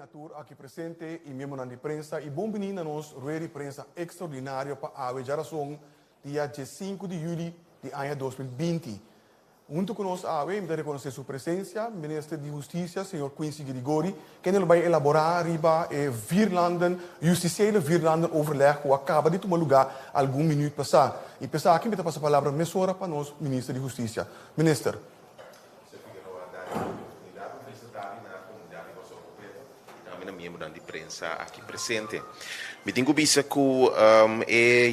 Senator aqui presente e membro de prensa e bom menino nos rueda de prensa extraordinário para a geração dia 5 de julho de ano 2020. Junto conosco, me reconhecer sua presença, ministro de Justiça, senhor Quincy Grigori, que ele vai elaborar riba Virlanden, justiciële Virlanden overleg, que acaba de tomar lugar algum minuto passado. E pensar aqui, me dá a palavra mesora para nós, ministro de Justiça. Ministro. Membro de prensa aqui presente. Me tenho visto que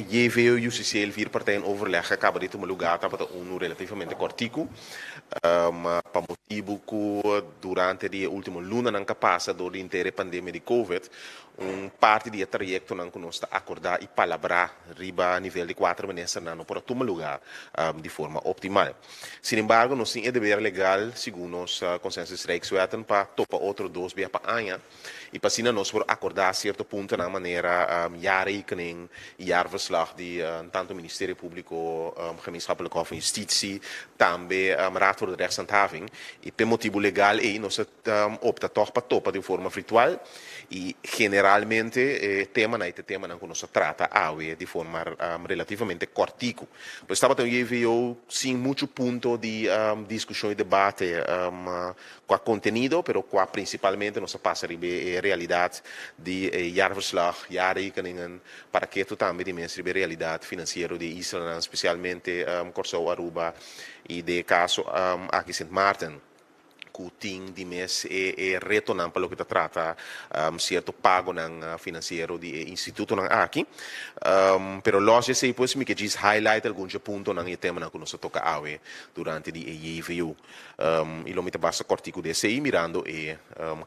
JVO e o CCL vir partijen overleg acaba de tomar lugar para relativamente cortico. Para motivo que durante a última luna não passa door de inteira pandemia de Covid, parte do trajecto não nós acordar e palabrar riba a nível de 4 meses não para tomar lugar de forma optimal. Sin embargo, nós temos dever legal, segundo os consensos Rijkswetten, para topar outro 2 via para anha e para assim nós por acordar a certo ponto na maneira jaarrekening, jaarverslag die tanto o Ministério Público, Gemeenschappelijke Hof van Justitie, também Raad voor de Rechtshandhaving e por motivo legal nós opta toch para topa de forma virtual e generalmente tema não nós trata de forma relativamente cortico. Pois estava também eu sim muito ponto de discussão e debate com a conteúdo, pero com principalmente nós passa a realidade de jaarverslag, jaarrekeningen, para que tu também dimensure a realidade financeira de Israel, especialmente Corso Aruba e de caso aqui Sint Maarten. Ting di mes retornam para o que trata certo pago ng financeiro de instituto ng aqui pero logo sei pois me que diz highlight alguns pontos ng tema na que nós toca awe durante de EVU e lo mita basta cortico de sei mirando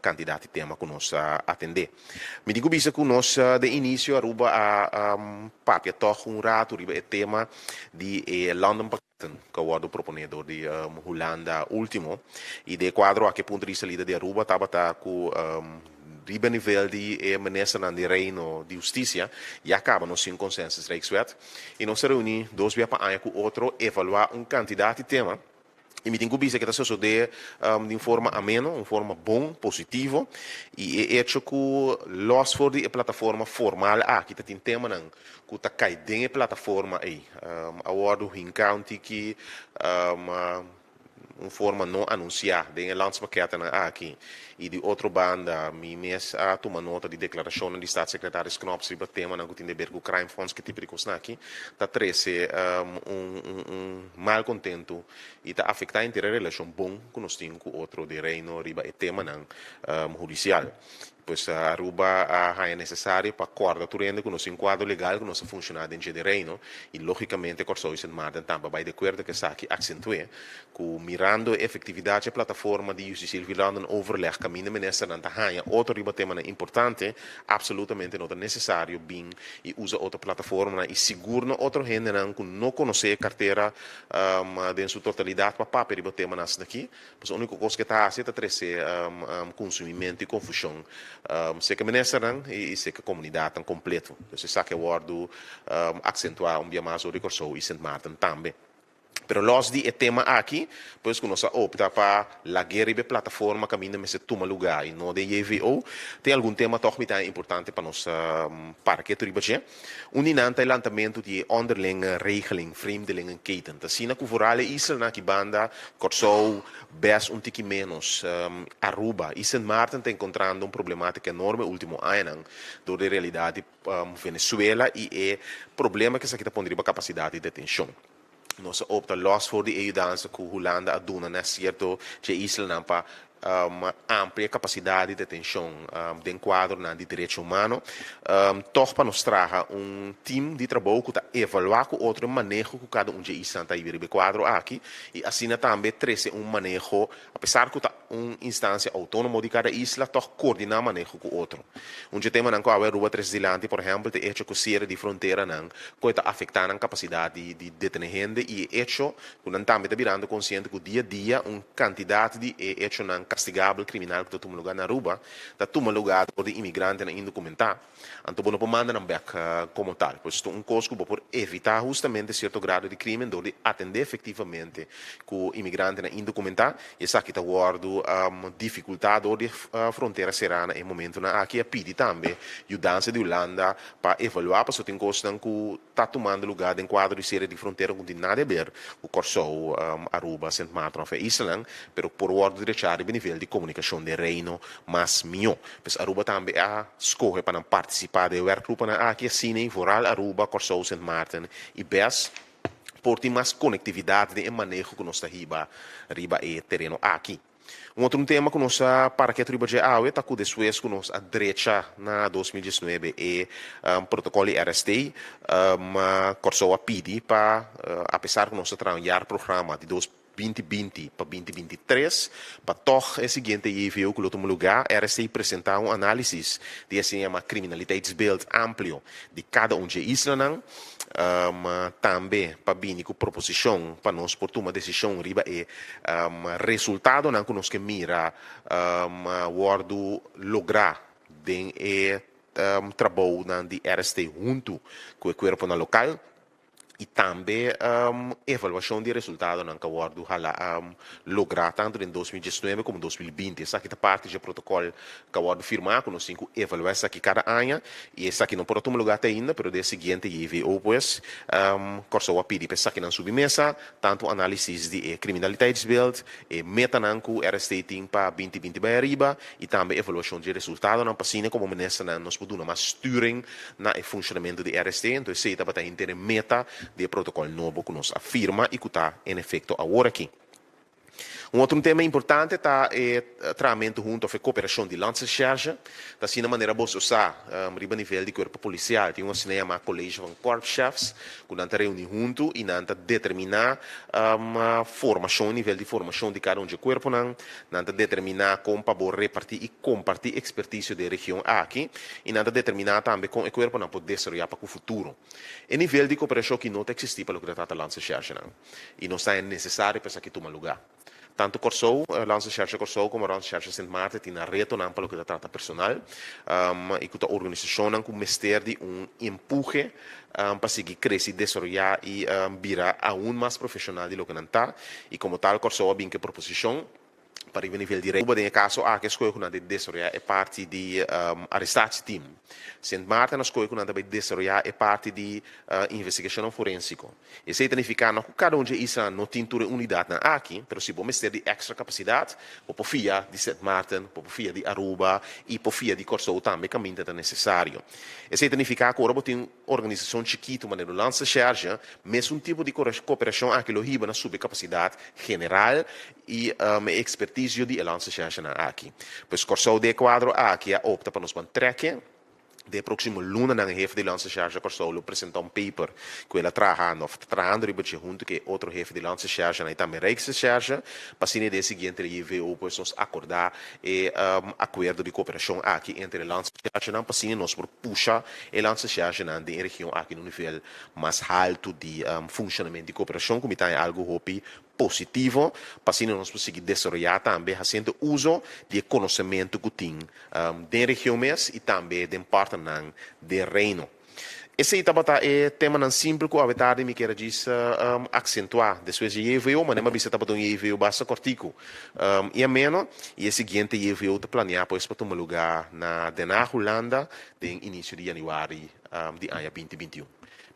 candidato tema que nós atender me digo bisa que nós de início Aruba a papia toch rato riba tema de London que o proponedor de Holanda último e de quadro a que ponto de salida de Aruba estava com riba nível de ministro de Reino de Justiça e acaba no sem consenso Rijkswet e nós reunimos 2 dias para com outro evaluar candidato e tema. E me tenho visto que está sucedendo de forma amena, de forma bom, positivo, e é hecho que los for de plataforma formal aqui tem tema não, que está caindo a plataforma aí, a hora do county que forma não anunciar, de landspaquete aqui e de outra banda, me mês a tomar nota de declaração de Staatssecretaris Knops sobre o tema na Gutenberg o crime funds que tipo de coisa aqui, está trece mal contento e está afetando a inteira relação bom que nós temos com outro de reino riba e tema não judicial. Pois a Aruba é necessário para acordar turendo com o quadro legal que nós funciona dentro do reino e logicamente Corso e Sint Maarten também vai de acordo que aqui acentue que mirando a efetividade da plataforma de justiça virando overleg caminho minister na tahanha outro riba tema importante absolutamente não é necessário bem e usa outra plataforma e seguro outro gente não conhecer carteira em sua totalidade para papel riba tema nas daqui pois a única coisa que está a ser trazer consumimento e confusão sei que minister e sei que a comunidade completo então se sabe que o word acentuar dia mais o recurso e Sint Maarten também. Pero los di tema aqui, pois que nós opta para a guerra de plataforma caminho mas toma lugar e não de EVO, tem algum tema toch muito importante para nós para que tudo bem. Uninante lançamento de onderlinge regeling, vreemdelingenketen. Assim na cuvorale Israel na que banda, Corso, best tiki menos Aruba. E Sint Maarten está encontrando problemática enorme último ano, door a realidade Venezuela e problema que isso aqui está pondo capacidade de detenção. Nós opta los voor de ajudança que Holanda aduna, né, certo, que Israel não para uma ampla capacidade de detenção de enquadro de direito humano, toch para nos traga time de trabalho que está evaluar com outro manejo que cada de Israel está aí quadro aqui e assim também traz manejo, apesar que está instância autônoma de cada isla, toch coordenar manejo com outro. Tema não que a rua transilante, por exemplo, é hecho que cierre de fronteira não, que está afetando a capacidade de detener gente e hecho que não também está virando consciente que dia a dia candidato de hecho não castigável criminal que toma lugar na Aruba, tá toma lugar por de imigrante na indocumentar. Então, não manda na back como tal. Pois um cosco por evitar justamente certo grado de crime, de atender efetivamente com o imigrante na indocumentar, e essa aqui está guardo dificuldade de fronteira serana em momento na aqui a pedi também ajudança de Holanda para evaluar para tem costa que está tomando lugar em quadro de série de fronteira com nada a ver o Corsou, Aruba, Sint Maarten e Island, pero por ordem de chave de nível de comunicação de reino mas melhor. Pois Aruba também a escolhe para participar de werkgroepen aqui assim vooral Aruba, Corsou, Sint Maarten e BES por ter mais conectividade de manejo com nossa riba e terreno aqui. Um outro tema que nós para que tribo de AUE está com depois que nós a direita na 2019 e protocolo RST corsou a pedir para apesar que nós trabalhar programa de 2020 para 2023 para toch é seguinte e viu que o último lugar RST apresentar análise de assim uma criminaliteitsbeeld amplo de cada de Island também para vir com proposição para nós por tomar decisão riba e resultado não que nós que mira guardo lograr den trabalho de RST junto com o corpo na local e também avaliação de resultado não que guardo lograr tanto em 2019 como 2020 essa aqui é parte do protocolo que guardo firmar com nós cinco avaliar essa aqui cada ano e essa aqui não pode tomar lugar ainda pero de seguinte EVO pues corso a pedir para essa aqui na submesa tanto análise de criminaliteitsbeeld e meta não com RST para 2020 para arriba e também avaliação de resultado não para como menessa nós podemos mais sturing na funcionamento de RST então se está para ter meta de protocolo novo que nos afirma e que está em efeito agora aqui. Outro tema importante está o tratamento junto à cooperação de lança-charge, está assim na maneira de usar a nível de corpo policial, tem uma cinema colégio de corps chefs, que não reúne junto e não determinar a formação, nível de formação de cada de corpo, não determinar como para repartir e compartir expertise da região aqui, e não determinar também como o corpo não pode desenvolver para o futuro. E nível de cooperação que não existe para o que trata lança-charge, e não está necessário para que tome lugar. Tanto Corsou, lança-charge Corsou, como lança-charge Sint Maarten, tem na reto não para o que trata personal, e que a organização não com mestre de empurre para seguir crescer, desenvolver e virar aún mais profissional de lo que não está, e como tal Corsou bem que proposição para o nível de reino. Nesse caso, a escolha que desenvolver é parte de arrestatie team. Sint Maarten a escolha que desenvolver é parte de investigação forensica. E isso significa que cada de isso não tem uma unidade aqui, mas se você ter de extra capacidade, por via de Sint Maarten, por via de Aruba e por via de Corsou também caminho é necessário. Isso significa que agora tem uma organização chiquita, mas no lança-charge, mesmo tipo de cooperação aqui no Riba na subcapacidade general e expertise de lança-charge aqui. Pois Corsou de quadro aqui opta para nos trekken. De próximo luna na jefe de lança-charge Corsou apresentar paper que ela trabajando junto que outro jefe de lança-charge e também Rijksrecherche para assim de seguinte EVO pois nos acordar e acordo de cooperação aqui entre lança-charge para assim nós por puxar e lança-charge na região aqui no nível mais alto de funcionamento de cooperação como está algo hopi positivo, para assim nós conseguir desenvolver também fazendo uso de conhecimento que tem da região e também de parte do reino. Esse é tema não simples que a verdade me quer dizer acentuar. Depois de EVO, mas não bisa um EVO basta cortico. E a menos, e o seguinte EVO de planear pois para tomar lugar na Holanda, no início de janeiro de ano 2021.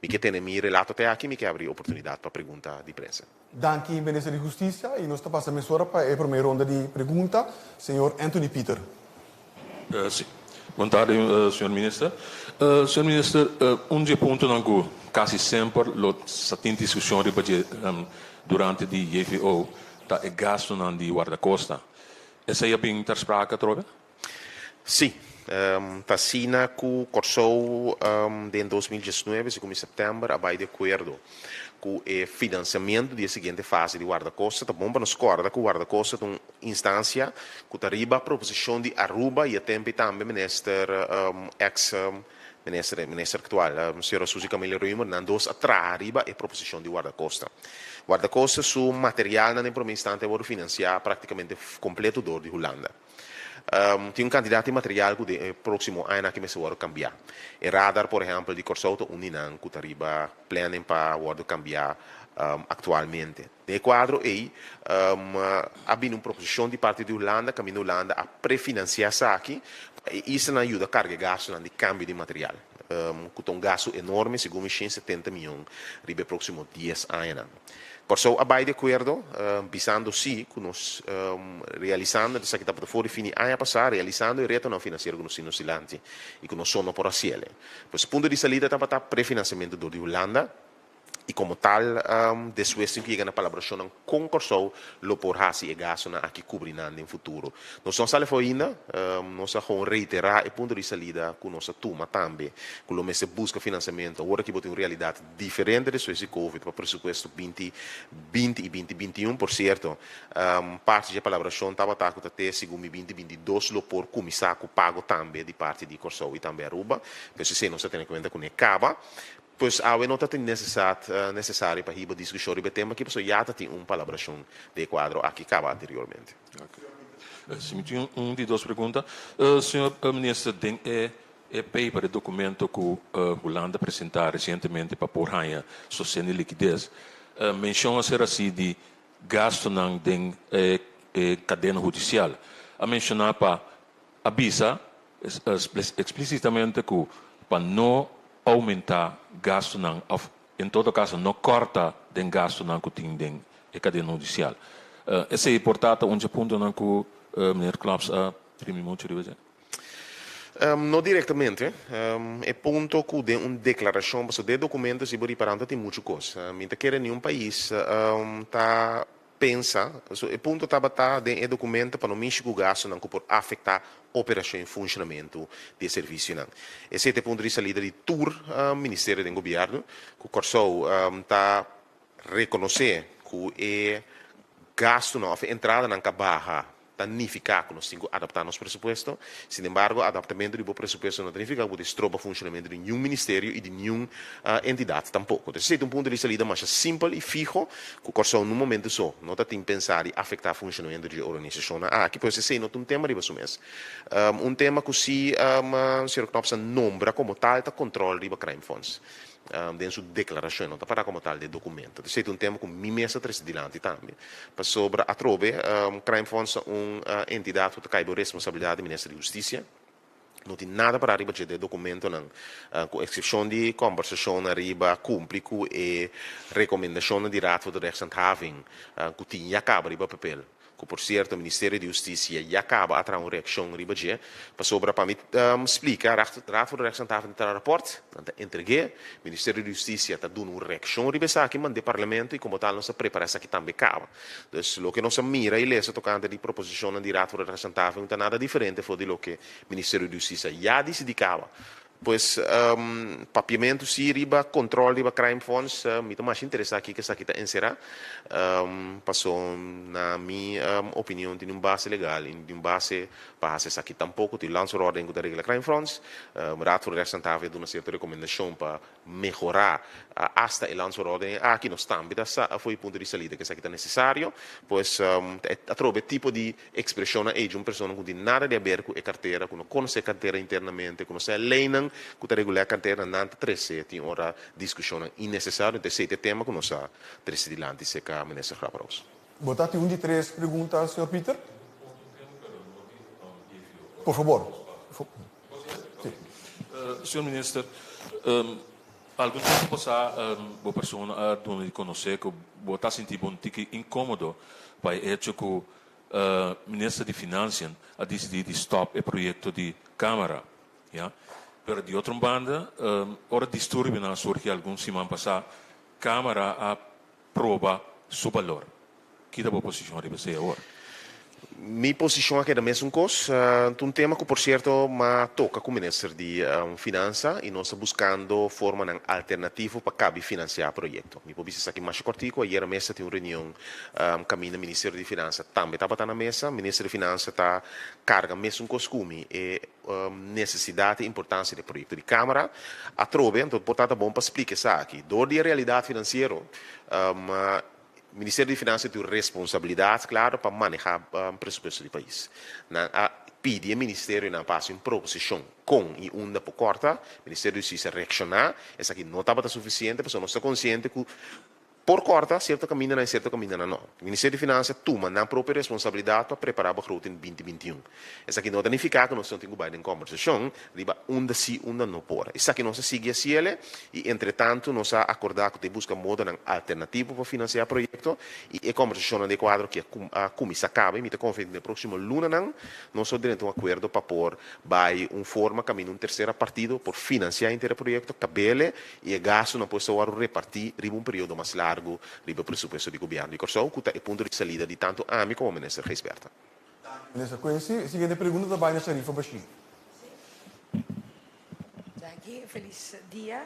Me que tem meu relato até aqui, me que abrir oportunidade para pergunta de imprensa. Dank u, minister de Justiça. E nós passamos agora para a primeira ronda de pergunta. Senhor Anthony Peter. Sim. Boa tarde, senhor ministro. Senhor ministro, ponto não que quase sempre se tem discussão durante o EVO da gasto de guarda-costa. Essa é bem ter sprake trove? Sim. Tassina que Corsou em 2019, como em setembro, vai de acordo com o financiamento da seguinte fase de guarda-costa. Tá bom para nos corda que o guarda-costa é uma instância que arriba a proposição de Aruba e a tempo também minister minister actual, senhora Suzy Camille Reumer, nan dos atrás arriba a proposição de guarda-costa. Guarda-costa, su material, na primeiro instante, vai financiar praticamente completo dor de Holanda. Tem candidato de material que o próximo ano que se vai cambiar. O radar, por exemplo, de Corsauto, uninan, que arriba planem para cambiar atualmente. De quadro aí, há uma proposição de parte de Holanda, caminho Holanda, a prefinanciar isso aqui, e isso ajuda a carga gasto de câmbio de material. Com um gasto enorme, segundo 70 milhões, ribe próximo 10 anos. Por isso, abai de acordo, visando sim, que nós realizando, isso aqui está para fora, fim ano passado, realizando e retorno financeiro que nós temos silante e que nós somos por a cielo. Pois, ponto de salida está para prefinanciamento de Holanda, e como tal, depois se chega na colaboração com o Corsau, lo por hasi e gasto na aqui cobrinando no futuro. Nós não sabe ainda, nós vamos reiterar o ponto de saída que nós toma também, que o mês busca financiamento, agora que tem uma realidade diferente depois de Covid, para o pressuposto 2020 e 2021, por certo, parte da colaboração estava até segundo 2022, lo por começar com pago também de parte de Corsau e também Aruba, pois se não se tem em conta que não acaba. Pois a não está necessário para a discussão sobre o tema, que já tem uma colaboração de quadro aqui acaba anteriormente. Okay. Se me tem de duas perguntas. Senhor ministro, tem paper, documento que Holanda apresentou recentemente para por ranha sostener liquidez, menciona ser assim de gasto na cadeia judicial. A mencionar para avisa explicitamente que para não aumentar gasto em todo caso não corta den gasto que tem den cadeia judicial. Esse é importante onde ponto que o ministro Klaps primeiro dizer. Não diretamente, é ponto que de uma declaração, mas de documentos e reparando tem muitas coisas. Ainda que nenhum país está pensa, o ponto está de documento para não mexer com o gasto não por afetar operação e funcionamento de serviço não. Esse é o ponto de saída de tour Ministério do Governo, que o Corsau está reconhecer que o gasto não, a entrada não barra significa que nós temos que adaptar nosso pressuposto. Sin embargo, o adaptamento do pressuposto não significa que estroba o funcionamento de nenhum ministério e de nenhuma entidade tampouco. Então, esse é um ponto de saída mais simples e fijo, que o Corsau, no momento só, não tem que pensar em afetar o funcionamento da organização. Aqui, pois, esse é um tema de mês. Um tema que se o Sr. Knopsa nombra como tal, é o controle do crime funds. Dentro da declaração, não está para como tal de documento. Isso é um tema que me mesa adiante também. Para sobre a trove, Crime Funds uma entidade que cai a responsabilidade do Ministério da Justiça. Não tem nada para arriba de documento, não. Com exceção de conversação arriba, cumpre com a recomendação de rato de rechtshandhaving, que tinha acaba arriba papel. Que, por certo, o Ministério da Justiça já acaba a ter uma reação arriba de, para sobre para me explicar, rato de rechtshandhaving está no raporte, entreguei, o Ministério da Justiça está dando uma reação arriba aqui, manda o Parlamento e como tal, nós preparamos aqui também acaba. Então, o que nós mira e lesa tocante de proposição de rato de rechtshandhaving não está nada diferente do que o Ministério da Justiça já decidiu. Pois, papiamento se riba, controle riba crime funds, me mais interessante aqui que essa aqui está encerrada. Passou, na minha opinião, tem uma base legal, tem uma base para essa aqui tampouco, tem lanço ordem da regra crime funds, rato representava de uma certa recomendação para melhorar hasta o lanço ordem, aqui no estamos, essa foi o ponto de saída que essa aqui está necessário, pois, a trove tipo de expressão é de uma pessoa que não tem nada de a ver com a carteira, que não conhece a carteira internamente, que não sei a lei, que está regular a carteira, não tem tem hora discussão innecessária, então esse é o tema que nós estamos decidindo, se a ministra Raparos. Botate de três perguntas, Sr. Peter? Por favor. Sr. Ministro, algum tempo passado, a pessoa a dona de conhecer que está sentindo um tique incômodo para o hecho que o Ministro de Finanças a decidido stop o projeto de Câmara. Ja? Pero de outra banda, ora distúrbio na surge algum semana passada, Câmara aprova seu valor. Que da posição de você agora? Minha posição aqui é da mesma coisa. Um tema que, por certo, me toca com o Ministro de Finanças e nós estamos buscando forma alternativa para caber financiar o projeto. Minha posição aqui mais cortico, ayer mesa tem uma reunião com o Ministério de Finanças. Também estava na mesa, o Ministério de Finanças está carga mesmo costume e necessidade e importância do projeto de Câmara. A trove, então, portanto, é bom para explicar isso aqui. Dor de realidade financeira, o Ministério de Finanças tem responsabilidade, claro, para manejar o presupuesto do país. Pede ao Ministério na passe uma proposição com e uma por corta, o Ministério de Justiça reaccionar, essa aqui não estava suficiente, a pessoa não está consciente que por corta, certo caminho não, certo caminho não. O Ministério de Finanças toma na própria responsabilidade para preparar o growth em 2021. Isso aqui não significa que nós não temos em conversação, riba onde sim, onde não pode. Isso aqui não se sigue a cielo e, entretanto, nós acordamos que busca modo alternativo para financiar o projeto e a conversação de quadro que a comissão acaba e me confiante no próximo luna nós temos um acordo para pôr forma caminho um terceiro partido por financiar o inteiro projeto, cabele e o gasto não pode ser repartir riba período mais largo riba o presupuesto do governo. E questo è il punto di salida di tanto AMI come Ministro Geisberta. Minister Quincy, seguinte pergunta da Baina Sharifa Bashir. Danke, feliz dia.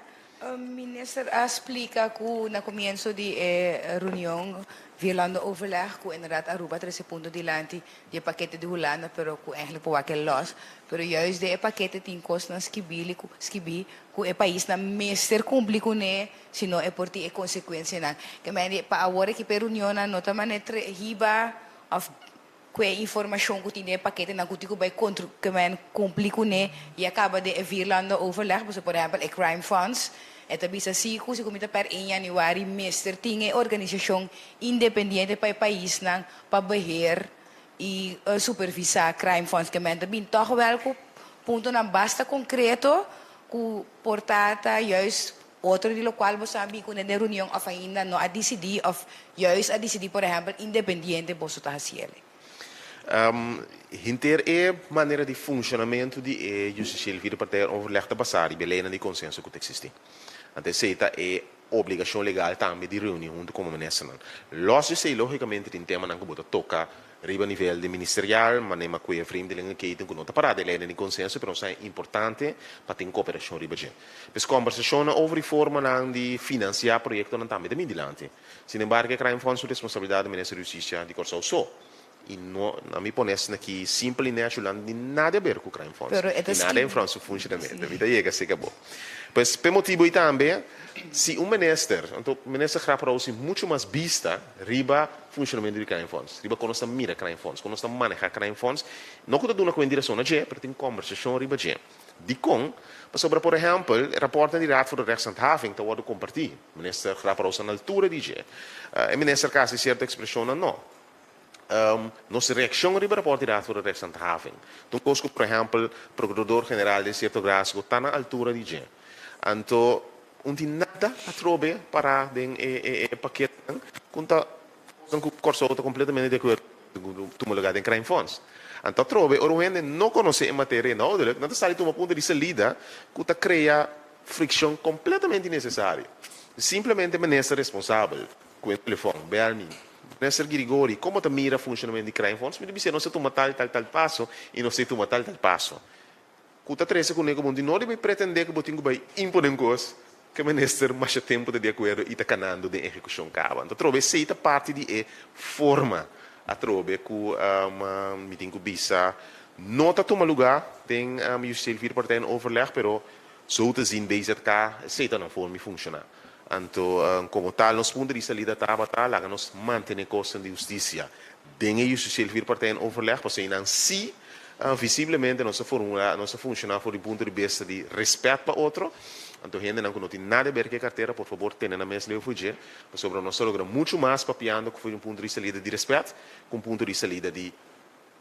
Minister, explica que na comienzo de reunião, violando overleg, que inderdaad Aruba 13 puntos dilante de paquete de Holanda, pero que eigenlijk por aquel los, pero juist de paquete tem cost na skibi, que o país na meester cumpli com ne, sino é por ti é consequência na. Que me pa agora que per reunião na nota manetre hiba of que informação que tinha paquete na que vai contra que men cumpli com ne e acaba de violando overleg, por exemplo, e crime funds. Het is assim que se comita per 1 januari meester tinha organização independente para o país para beheer e supervisar crime funds que men também toch wel ponto não basta concreto que portata juist outro de local você sabe que na reunião of ainda não a decidir of juist a decidir por exemplo independente você está fazendo. Hinter é maneira de funcionamento de justiça civil para ter overleg te passar e beleza de consenso que existe. Antecita é obrigação legal também de reunião junto com o ministro. Logo sei logicamente tem tema não que toca riba nível de ministerial, mas nem que é frame de linha que tem que não parar de ler de consenso, mas é importante para ter cooperação riba gente. Mas conversação over forma de financiar projeto não também de midilante. Sin embargo, crime funds responsabilidade do Ministério da Justiça de corso só. E não me parece que simplesmente não tem nada a ver com o crime funds. E nada em França funcionamento. A vida chega a ser acabou. Pois, por motivo aí também, se então o ministro Graparausi muito mais vista riba funcionamento de crime funds, riba quando está mira crime funds, quando está maneja crime funds, não que uma direção na G, mas tem conversação riba G. De com, sobre por exemplo, o rapporto de Raad voor de Rechtshandhaving te worden compartilhado. O ministro Graparausi na altura de G. O ministro Cassi certa expressão não. Nossa reação riba rapporto de Raad voor de Rechtshandhaving. Então, por exemplo, o procurador-geral de certo grado está na altura de G. Então, não tem nada a trobe para o paquete que o corso está completamente de acordo com o lugar de crime funds. Então, trobe, o gente não conhece a matéria, não está ali uma ponto de salida que cria fricção completamente necessária. Simplesmente o ministro responsável com o telefone, Bernie, ministro Grigori, como está mira o funcionamento de crime funds, me diz, não se toma tal passo e não se toma tal passo. Kuta 13 com nego mundo não deve pretender que botinho vai impor coisas que o ministro mais tempo de acordo e está canando de execução cava. Então trobe seita parte de forma a trobe que me tem que bisa não está toma lugar tem justiça vir para ter overleg, pero so te zien bezig cá seita não forma funcionar. Então como tal nos pontos de salida lá nos manter costa de justiça. Tem justiça vir para ter overleg, para ser não se visivelmente nossa fórmula, nossa funcionar por o ponto de vista de respeito para outro. Então, gente não tem nada a ver com a carteira, por favor, tenha na mesa de fugir. Sobre nós logramos muito mais papiando que foi um ponto de salida de respeito, com um ponto de salida de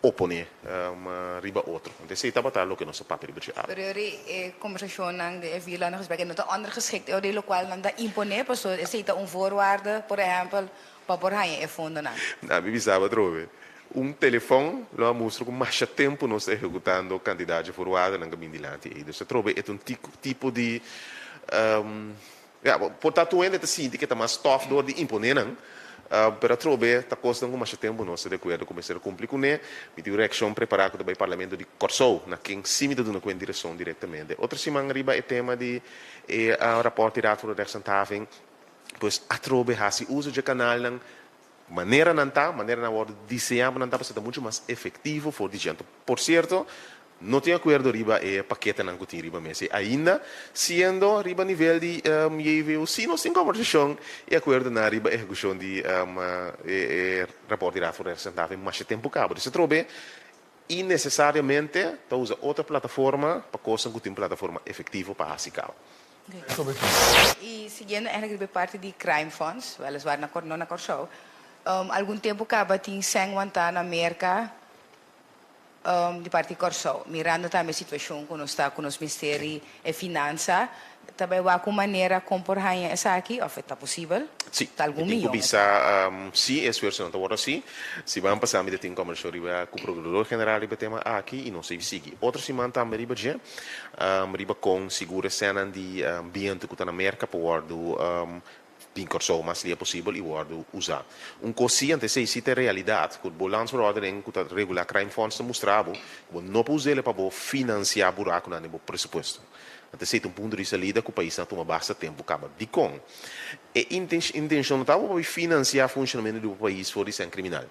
oponer uma riba outro. Então, se está batendo o que nosso papel de Pero a conversação de vila no gesprek não está ondergeschikt, o de local não está imponer, porque se está voorwaarde, por exemplo, para por aí é fundo não. Não, me bisava trove. Telefone lo mostra com mais tempo nós executando candidato forward na caminho dilante. E você trove é tipo de portanto ainda te sente que está mais tough door de imponer não Pero trobe, ta costa com mais tempo, não se de acordo com a cumprir com ele, me direção preparar com o parlamento de Corsou, na quem cima de uma direção diretamente. Outra semana arriba é tema de rapport tirado por o representante, pois a trobe se usa de canal maneira não está, maneira na hora de desenhar não está para ser muito mais efetivo for de gente. Por certo, não tem acordo riba paquete não tem riba mesmo. Ainda sendo riba nível de EVO, se não tem conversação e acordo na riba execução de rapport tirado por representante, mais tempo cabo. Se trobe e necessariamente usa outra plataforma para coisa que tem plataforma efetiva para assim cabo. E seguindo a parte de crime funds, weliswaar na Corsou, algum tempo acaba tinha 100 na América de parte de Corsou. Mirando também a situação que nós está com os Ministério e Finança, também há uma maneira compor essa aqui, ou é possível? Sim, algum milhão. Sim, é situação agora sim. Se vamos passar a ter conversa com o procurador-geral do tema aqui e não sei se seguir. Outra semana também riba com segura cena de ambiente que está na América para do Corsou mais é possível e guardo usar. Consciente se existe realidade que o balance verordening que o regular crime funds mostrava, que não pode usar para financiar buraco no pressuposto. Até se ponto de salida que o país não toma bastante tempo acaba de com. E intenção não estava para financiar o funcionamento do país for ser criminal.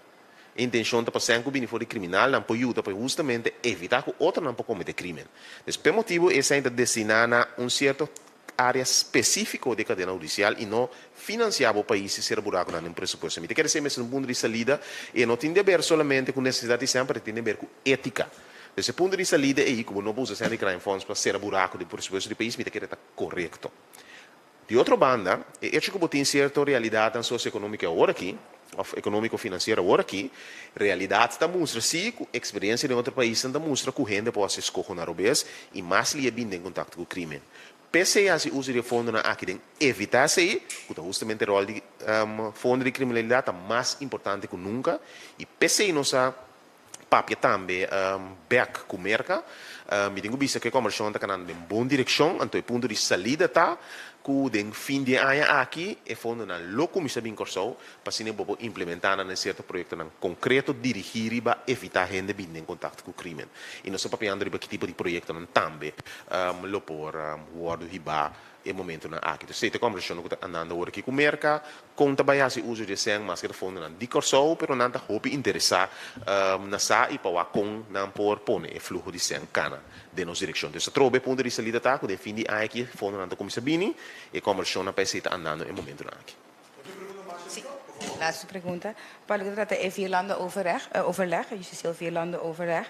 A intenção está para ser que for criminal não pode ajudar para justamente evitar que outro não pode cometer crime. Então, por motivo esse ainda destinar a certo área específica da cadeia judicial e não financiar o país se ser buraco no pressuposto. Me quer dizer, mas um ponto de salida e não tem de ver somente com necessidade de sempre, tem de ver com ética. Desse ponto de salida é que não pode usar crime funds para ser buraco do pressuposto do país, me quer estar correto. De outra banda, é que tem certa realidade socioeconômica agora aqui, econômico-financeira agora aqui, realidade está mostra se a experiência de outro país está mostra que o renda pode ser escorrer na robês e mais lhe é bem em contato com o crime. Pese a se usa de fundo na aqui de evitar se que justamente o rol de fundo de criminalidade é mais importante que nunca e pese a nossa papia também back com merca me tenho visto que a conversão está caminhando em boa direção então o ponto de salida está que o fim de ano aqui é fundo na loco me sabe Corsou para se não implementar em certo projeto concreto dirigir para evitar gente bem em contato com o crime e nós estamos pensando em que tipo de projeto também lo por guardo riba e momento na aqui. Se te conversão que está andando agora aqui com merca conta bem se uso de sem mas que fundo na de Corsou pero não está hope interessar na sa e para com não por pone e fluxo de sem cana de nossa direção. Então, trobe ponto de salida tá que define aqui fundo na como sabini e conversão na PC está andando em momento na aqui. Sim. Laatste pergunta. Para que trata é Vierlanden overleg, justicieel Vierlanden overleg.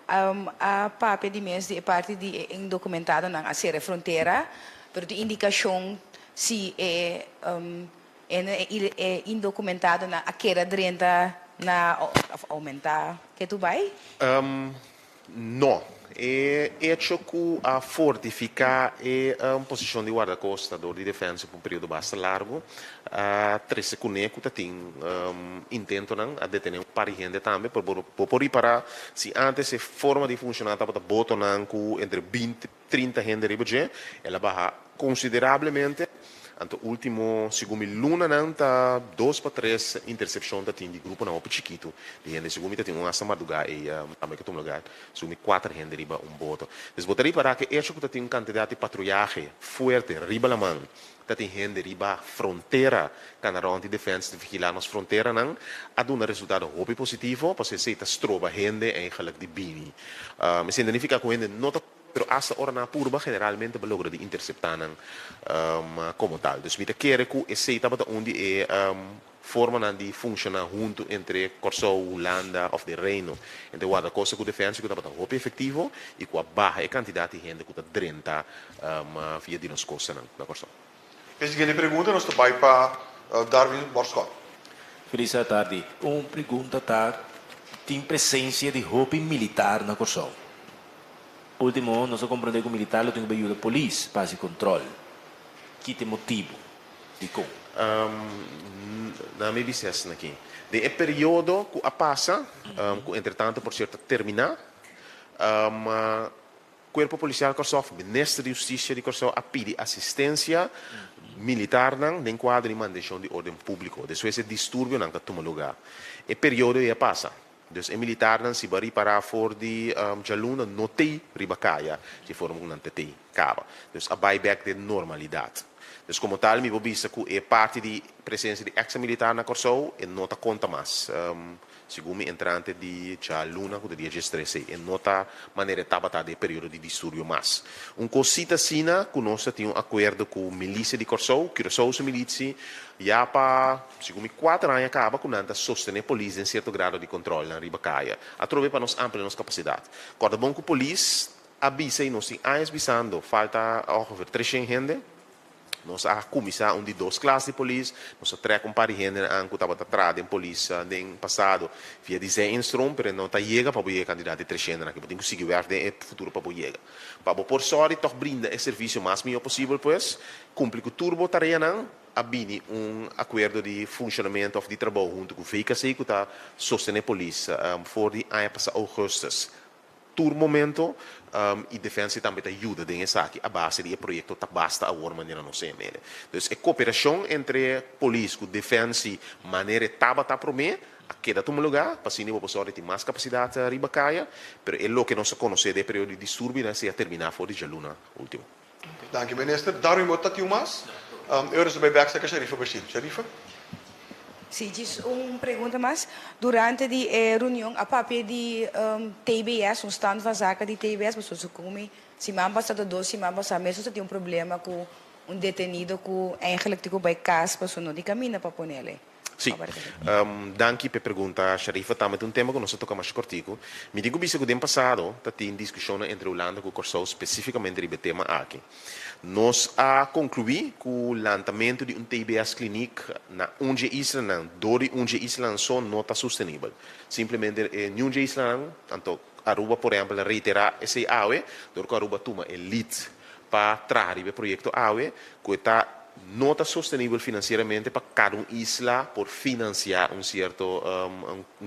A papel de mensen die parte de indocumentado na acere fronteira, pero de indicação se é indocumentado na aquela drenta na aumentar que tu vai? Não. É hecho que a fortificar a posição de guarda-costa de defesa por um período bastante largo. Três conecos tem intento a detener um par de gente também por reparar se antes a forma de funcionar estava botando entre 20 e 30 gente de ela baixa consideravelmente. Anto último, segundo luna não tá 2 para 3 intercepções da time de grupo não é chiquito. De gente segundo tem uma madrugada e também que toma lugar. Segundo 4 gente riba boto. Desbotaria para que acho que tem quantidade de patrulhagem forte riba la mão. Tem gente riba fronteira, canarão de defesa de vigilar nas fronteiras não, a dar um resultado muito positivo, para se está stroba gente em gelukkig de bini. Mas significa que gente não pero hasta hora na purba generalmente logra de interceptar como tal. Dus met keren que esse estava onde forma de funcionar junto entre Corsou, Holanda of de Reino. Então a coisa que a defesa que estava muito efetivo e com a baixa quantidade de gente que está drenta via de nos costas na Corsou. Essa é a pergunta nós vai para Darwin Borscott. Feliz tarde. Uma pergunta tem presença de roupa militar na Corsou. Último, nós compreendemos que o militar tem que ajudar a polícia para esse controle. Que tem motivo de como? Na minha visão aqui. De período que a passa, que entretanto por certo terminar, Corpo Policial Corsou, Ministro de Justiça de Corsou, a pedir assistência militar não nem quadro de manutenção de ordem público. Depois esse distúrbio não que toma lugar. E período ia passa. Dus in militar dan si bari para voor die jaluna notei ribacaia, die vorm un antetei cava. Dus a buyback de normalidade. Dus como tal, mi vobisa que é parte de presença de ex-militar na Corsou e nota conta mais. Segundo entrante de jaluna, que dia gestresse, e nota maneira tabata de período de distúrbio mais. Cosita sina, que nós tínhamos acordo com a milícia de Corsou, que Corsou se milícia, já para, segundo 4 anos, acaba com nada sostener a polícia em certo grau de controle na ribacaia. A trove para nós ampliar nossa capacidade. Quando bom que a polícia avisa e nós temos anos avisando, falta ongeveer 300 gente. Nós a começar de 2 classes de polícia, nós treca par de gente que estava atrás de polícia no passado, via dizer instrum, mas não está chega para o candidato de 300, que tem que conseguir ver no futuro para o chegar. Para por sorte, toch brinda o serviço mais melhor possível, pois, cumpre com turbo tarefa não, abine acordo de funcionamento de trabalho junto com o VKC, que está sostener a polícia, for de ano passado augustus. Momento e defesa também ajuda nesse aqui a base do projeto tá basta a outra maneira não sei mesmo. Então a cooperação entre polícia e defesa maneira tava tá para mim queda toma lugar para sim o pessoal tem mais capacidade a ribacaia, pero é lo que nós conhece de período de distúrbio né se a terminar fora de jaluna último. Dank u minister. Daarom moet dat mas. Eu sou bem que Sharifa Bashir. Sharifa? Sí, just pergunta mais. Durante a reunião, a papel de TBS, stand van zaken de TBS, mas se como se mamba está dos, se mamba está mesmo se tem problema com detenido que eigenlijk tipo bij casa, passou não de caminho para poner ele. Sim, danke per pergunta, Sharifa, também um tema que nós tocamos mais cortico. Me digo que no passado, tem discussão entre Holanda e Corsou, especificamente sobre o tema aqui. Nós a concluí com o lançamento de TBS clinic na onde Island, dori onde Island só não está sustentável. Simplesmente, onde Island, tanto Aruba, por exemplo, reiterar esse AUE, porque Aruba toma elite para trazer o projeto AUE, que está não está sustentável financeiramente para cada isla por financiar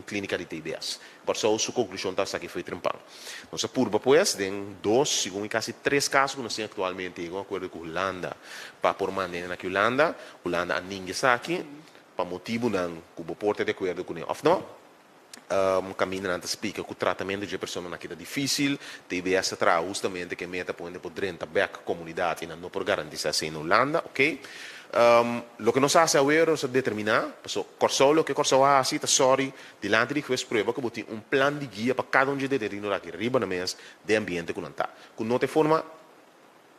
clínica de TBS. Por isso, a sua conclusão está aqui foi trempão. Nossa curva, pois, tem 2, segundo quase 3 casos que nós temos atualmente em acordo com a Holanda. Para por maneira na Holanda a ninguém está aqui, para motivo não, que o porta de acordo com ele. Ou não? Caminho não explica que o tratamento de pessoa não é difícil, TBS traz justamente que meta põe por dentro da comunidade e não por garantir assim na Holanda, ok? Lo que nós fazemos agora é determinar, Corsou, lo que Corsou faz, está sorry, diante de questa prova, que tem plano de guia para cada de determinar aqui riba na mesa de ambiente que não está. Que não tem forma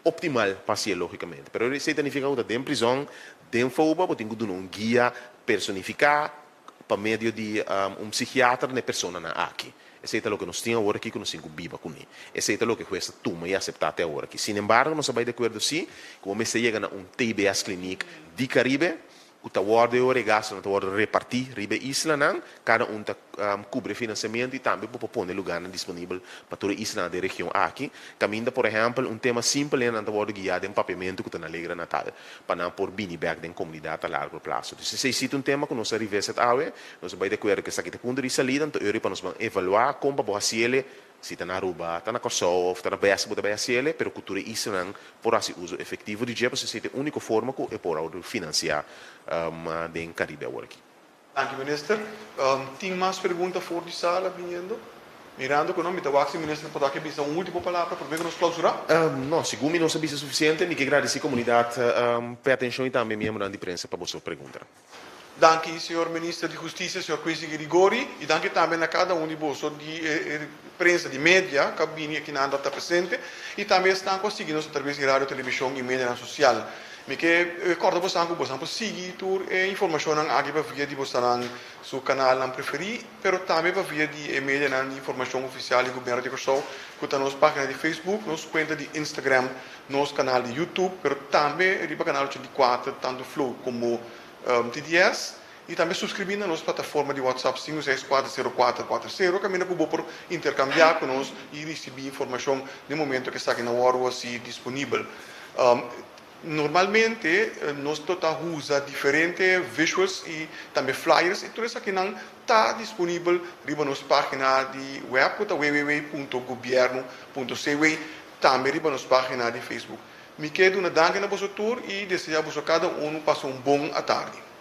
optimal para si, logicamente. Pero isso significa que dentro da prisão, dentro da tem que dar guia personificado, para meio de psiquiatra na pessoa na aqui. Esse é o que nós temos agora aqui que nós temos viva com ele. Esse é o que esta turma é aceitar até agora aqui. Sin embargo, nós estamos de acordo sim, como se chega a TBS clinic de Caribe, o tawar o regaço, o tawar repartir, ribe isla não, cada cobre financiamento e também para pôr lugar disponível para toda a isla da região aqui. Caminha, por exemplo, tema simples na tawar guiado em papiamento que está na Alegre Natal, para não pôr biniback em comunidade a largo prazo. Então, se existe tema que nós arrivamos a ver, nós vamos de acordo que está aqui de ponto de salida, então para nós vamos evaluar como para fazer se está na Aruba, está na Kosovo, está na BS, está na BSL, pero cultura isla não por esse uso efetivo de jeito, se é a única forma que é por financiar em Caribe agora aqui. Dank u minister. Tem mais perguntas fora de sala vindo? Mirando que não, me o minister para que bisa última palavra para ver nos clausurar? Não, segundo não sabia suficiente, me que agradecer a comunidade pela atenção e também membro de imprensa para a sua pergunta. Dank u, senhor ministro de Justiça, senhor Quisi Grigori, e dank também a cada de vocês de imprensa, de mídia, que vem aqui na está presente, e também estão conseguindo através de rádio, televisão e mídia social. Me que recordo que vocês podem seguir a informação aqui via de vocês seu canal preferido, mas também via de mídia de informação oficial do governo de Corsou, que está nossa página de Facebook, nossa conta de Instagram, nosso canal de YouTube, mas também no canal de 4, tanto Flow como TDS, e também subscrever na nossa plataforma de WhatsApp 5640440, caminho que por intercambiar com nós e receber informação no momento que está aqui na hora disponível. Normalmente, nós usamos diferentes visuals e também flyers, e tudo isso aqui não está disponível na nossa página de web, www.governo.cw, também na nossa página de Facebook. Me quero na dança na vosso tour e desejar a cada um passar um bom tarde.